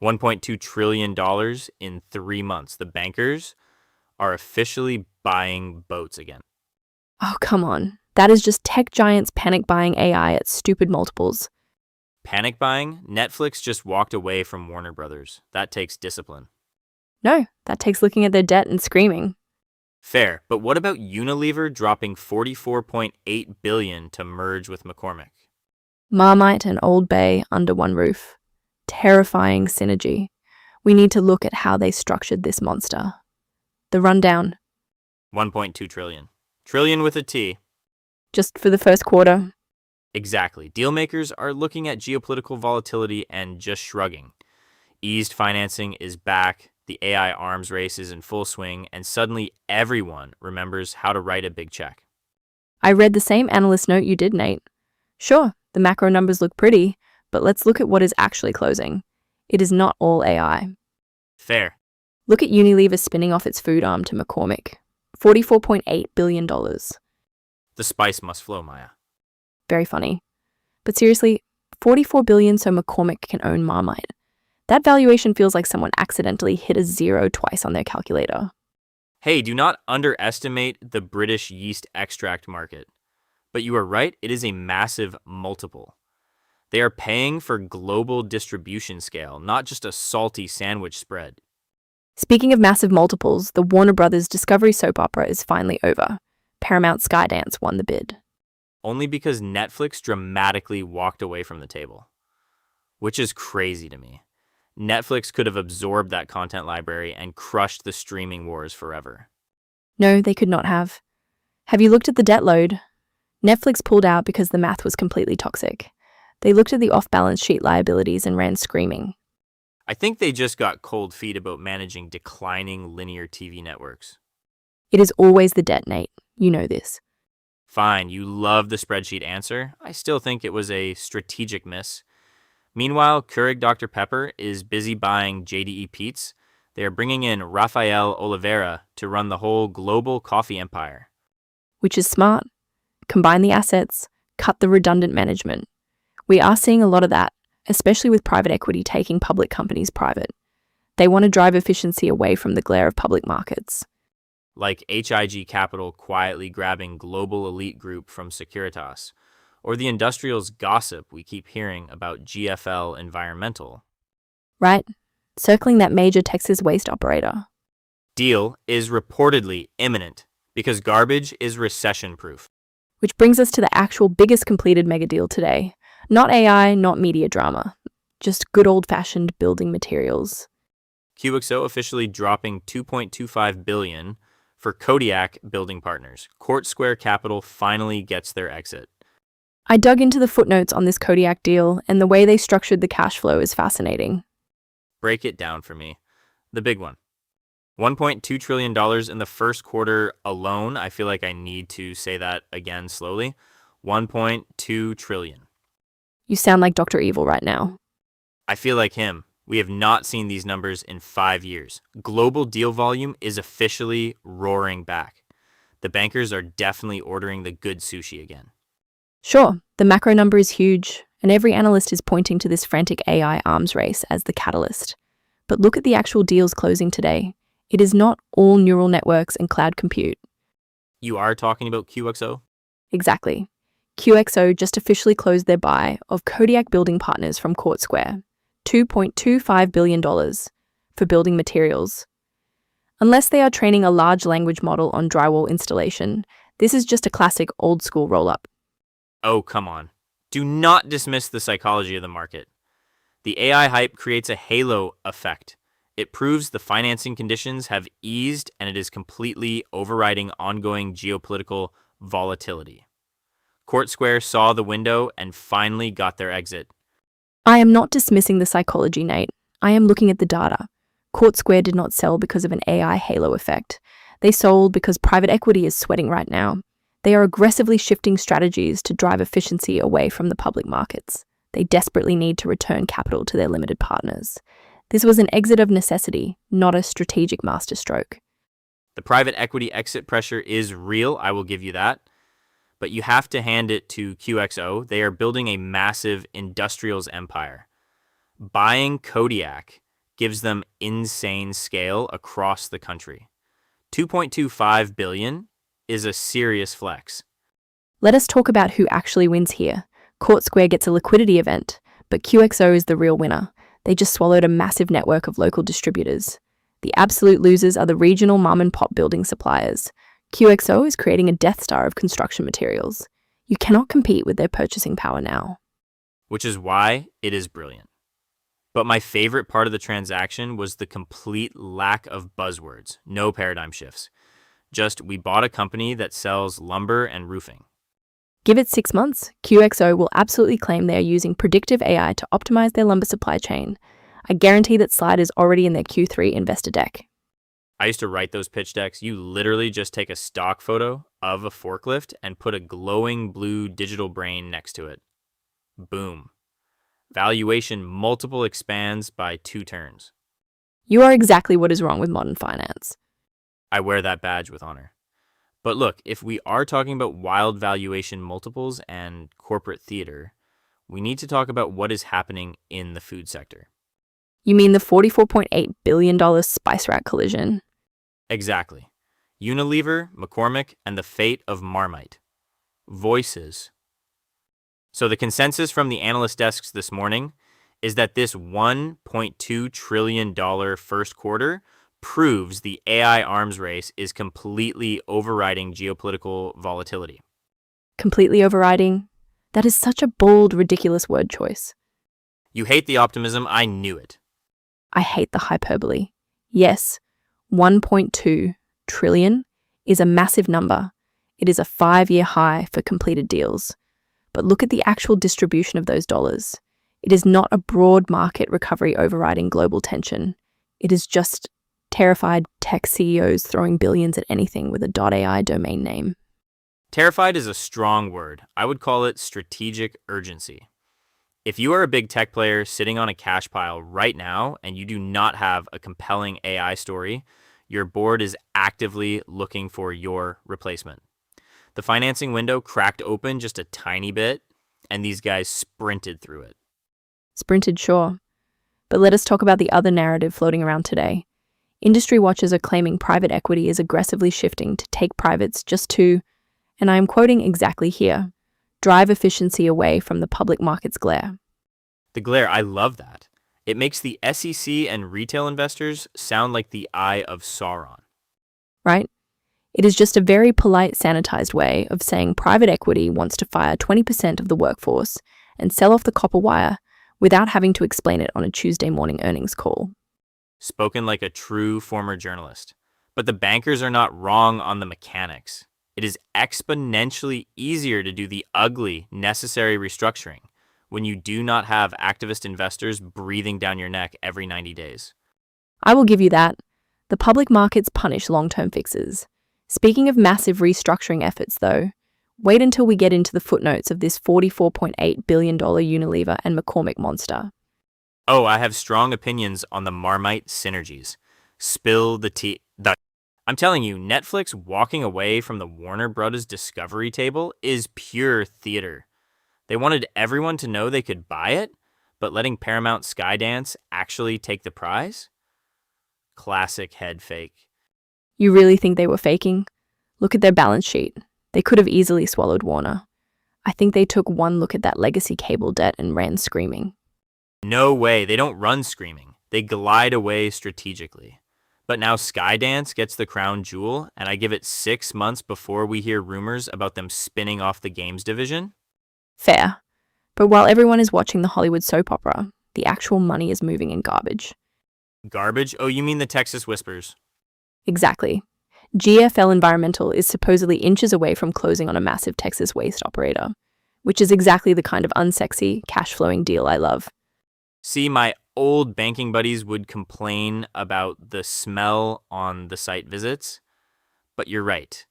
$1.2 trillion in 3 months. The bankers are officially buying boats again. Oh, come on. That is just tech giants panic buying AI at stupid multiples. Panic buying? Netflix just walked away from Warner Brothers. That takes discipline. No, that takes looking at their debt and screaming. Fair, but what about Unilever dropping $44.8 billion to merge with McCormick? Marmite and Old Bay under one roof. Terrifying synergy. We need to look at how they structured this monster. The rundown. 1.2 trillion. Trillion with a T. Just for the first quarter. Exactly. Dealmakers are looking at geopolitical volatility and just shrugging. Eased financing is back, the AI arms race is in full swing, and suddenly everyone remembers how to write a big check. I read the same analyst note you did, Nate. Sure, the macro numbers look pretty, but let's look at what is actually closing. It is not all AI. Fair. Look at Unilever spinning off its food arm to McCormick. $44.8 billion. The spice must flow, Maya. Very funny. But seriously, $44 billion so McCormick can own Marmite. That valuation feels like someone accidentally hit a zero twice on their calculator. Hey, do not underestimate the British yeast extract market. But you are right, it is a massive multiple. They are paying for global distribution scale, not just a salty sandwich spread. Speaking of massive multiples, the Warner Brothers Discovery soap opera is finally over. Paramount Skydance won the bid. Only because Netflix dramatically walked away from the table. Which is crazy to me. Netflix could have absorbed that content library and crushed the streaming wars forever. No, they could not have. Have you looked at the debt load? Netflix pulled out because the math was completely toxic. They looked at the off-balance sheet liabilities and ran screaming. I think they just got cold feet about managing declining linear TV networks. It is always the debt, Nate. You know this. Fine, you love the spreadsheet answer. I still think it was a strategic miss. Meanwhile, Keurig Dr Pepper is busy buying JDE Peets. They are bringing in Rafael Oliveira to run the whole global coffee empire. Which is smart. Combine the assets, cut the redundant management. We are seeing a lot of that, especially with private equity taking public companies private. They want to drive efficiency away from the glare of public markets. Like HIG Capital quietly grabbing Global Elite Group from Securitas, or the industrials gossip we keep hearing about GFL Environmental. Right? Circling that major Texas waste operator. Deal is reportedly imminent because garbage is recession-proof. Which brings us to the actual biggest completed megadeal today. Not AI, not media drama. Just good old-fashioned building materials. QXO officially dropping $2.25 billion for Kodiak Building Partners. Court Square Capital finally gets their exit. I dug into the footnotes on this Kodiak deal, and the way they structured the cash flow is fascinating. Break it down for me. The big one. $1.2 trillion in the first quarter alone. I feel like I need to say that again slowly. 1.2 trillion. You sound like Dr. Evil right now. I feel like him. We have not seen these numbers in 5 years. Global deal volume is officially roaring back. The bankers are definitely ordering the good sushi again. Sure, the macro number is huge, and every analyst is pointing to this frantic AI arms race as the catalyst. But look at the actual deals closing today. It is not all neural networks and cloud compute. You are talking about QXO? Exactly. QXO just officially closed their buy of Kodiak Building Partners from Court Square, $2.25 billion for building materials. Unless they are training a large language model on drywall installation, this is just a classic old-school roll-up. Oh, come on. Do not dismiss the psychology of the market. The AI hype creates a halo effect. It proves the financing conditions have eased and it is completely overriding ongoing geopolitical volatility. Court Square saw the window and finally got their exit. I am not dismissing the psychology, Nate. I am looking at the data. Court Square did not sell because of an AI halo effect. They sold because private equity is sweating right now. They are aggressively shifting strategies to drive efficiency away from the public markets. They desperately need to return capital to their limited partners. This was an exit of necessity, not a strategic masterstroke. The private equity exit pressure is real, I will give you that. But you have to hand it to QXO. They are building a massive industrials empire. Buying Kodiak gives them insane scale across the country. 2.25 billion is a serious flex. Let us talk about who actually wins here. Court Square gets a liquidity event, but QXO is the real winner. They just swallowed a massive network of local distributors. The absolute losers are the regional mom-and-pop building suppliers. QXO is creating a Death Star of construction materials. You cannot compete with their purchasing power now. Which is why it is brilliant. But my favorite part of the transaction was the complete lack of buzzwords, no paradigm shifts. Just, we bought a company that sells lumber and roofing. Give it 6 months, QXO will absolutely claim they are using predictive AI to optimize their lumber supply chain. I guarantee that slide is already in their Q3 investor deck. I used to write those pitch decks. You literally just take a stock photo of a forklift and put a glowing blue digital brain next to it. Boom. Valuation multiple expands by 2 turns. You are exactly what is wrong with modern finance. I wear that badge with honor. But look, if we are talking about wild valuation multiples and corporate theater, we need to talk about what is happening in the food sector. You mean the $44.8 billion spice rack collision? Exactly. Unilever, McCormick, and the fate of Marmite. Voices. So the consensus from the analyst desks this morning is that this $1.2 trillion first quarter proves the AI arms race is completely overriding geopolitical volatility. Completely overriding? That is such a bold, ridiculous word choice. You hate the optimism, I knew it. I hate the hyperbole. Yes, 1.2 trillion is a massive number. It is a 5-year high for completed deals. But look at the actual distribution of those dollars. It is not a broad market recovery overriding global tension. It is just terrified tech CEOs throwing billions at anything with a .ai domain name. Terrified is a strong word. I would call it strategic urgency. If you are a big tech player sitting on a cash pile right now and you do not have a compelling AI story, your board is actively looking for your replacement. The financing window cracked open just a tiny bit, and these guys sprinted through it. Sprinted, sure. But let us talk about the other narrative floating around today. Industry watchers are claiming private equity is aggressively shifting to take privates just to, and I am quoting exactly here, drive efficiency away from the public market's glare. The glare, I love that. It makes the SEC and retail investors sound like the Eye of Sauron. Right? It is just a very polite, sanitized way of saying private equity wants to fire 20% of the workforce and sell off the copper wire without having to explain it on a Tuesday morning earnings call. Spoken like a true former journalist. But the bankers are not wrong on the mechanics. It is exponentially easier to do the ugly, necessary restructuring when you do not have activist investors breathing down your neck every 90 days. I will give you that. The public markets punish long-term fixes. Speaking of massive restructuring efforts, though, wait until we get into the footnotes of this $44.8 billion Unilever and McCormick monster. Oh, I have strong opinions on the Marmite synergies. Spill the tea. I'm telling you, Netflix walking away from the Warner Brothers Discovery table is pure theater. They wanted everyone to know they could buy it, but letting Paramount Skydance actually take the prize? Classic head fake. You really think they were faking? Look at their balance sheet. They could have easily swallowed Warner. I think they took one look at that legacy cable debt and ran screaming. No way, they don't run screaming. They glide away strategically. But now Skydance gets the crown jewel, and I give it 6 months before we hear rumors about them spinning off the games division? Fair. But while everyone is watching the Hollywood soap opera, the actual money is moving in garbage. Garbage? Oh, you mean the Texas Whispers. Exactly. GFL Environmental is supposedly inches away from closing on a massive Texas waste operator, which is exactly the kind of unsexy, cash-flowing deal I love. See, my old banking buddies would complain about the smell on the site visits, but you're right.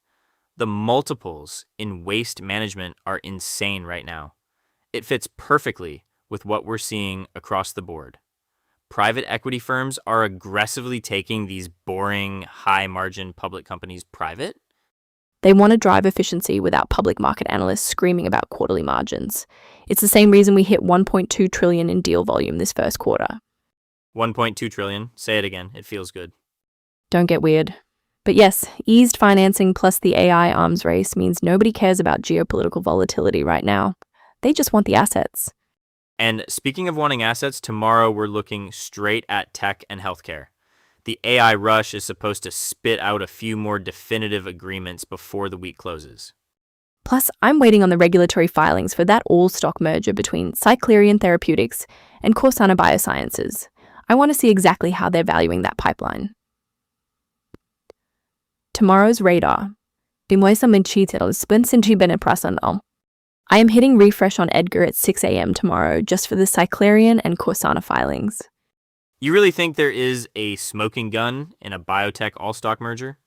The multiples in waste management are insane right now. It fits perfectly with what we're seeing across the board. Private equity firms are aggressively taking these boring, high-margin public companies private. They want to drive efficiency without public market analysts screaming about quarterly margins. It's the same reason we hit $1.2 trillion in deal volume this first quarter. 1.2 trillion. Say it again. It feels good. Don't get weird. But yes, eased financing plus the AI arms race means nobody cares about geopolitical volatility right now. They just want the assets. And speaking of wanting assets, tomorrow we're looking straight at tech and healthcare. The AI rush is supposed to spit out a few more definitive agreements before the week closes. Plus, I'm waiting on the regulatory filings for that all-stock merger between Cyclerian Therapeutics and Corsana Biosciences. I want to see exactly how they're valuing that pipeline. Tomorrow's radar. I am hitting refresh on Edgar at 6 a.m. tomorrow just for the Cyclerian and Corsana filings. You really think there is a smoking gun in a biotech all-stock merger?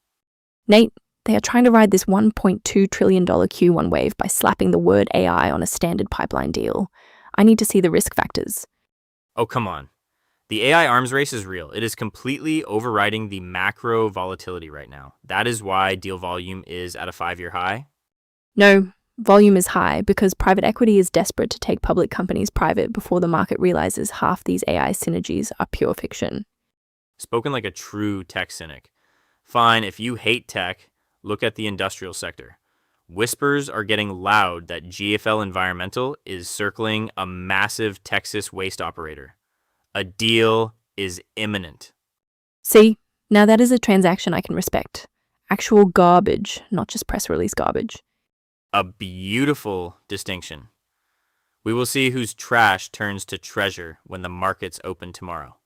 Nate, they are trying to ride this $1.2 trillion Q1 wave by slapping the word AI on a standard pipeline deal. I need to see the risk factors. Oh, come on. The AI arms race is real. It is completely overriding the macro volatility right now. That is why deal volume is at a 5-year high. No, volume is high because private equity is desperate to take public companies private before the market realizes half these AI synergies are pure fiction. Spoken like a true tech cynic. Fine, if you hate tech, look at the industrial sector. Whispers are getting loud that GFL Environmental is circling a massive Texas waste operator. A deal is imminent. See, now that is a transaction I can respect. Actual garbage, not just press release garbage. A beautiful distinction. We will see whose trash turns to treasure when the markets open tomorrow.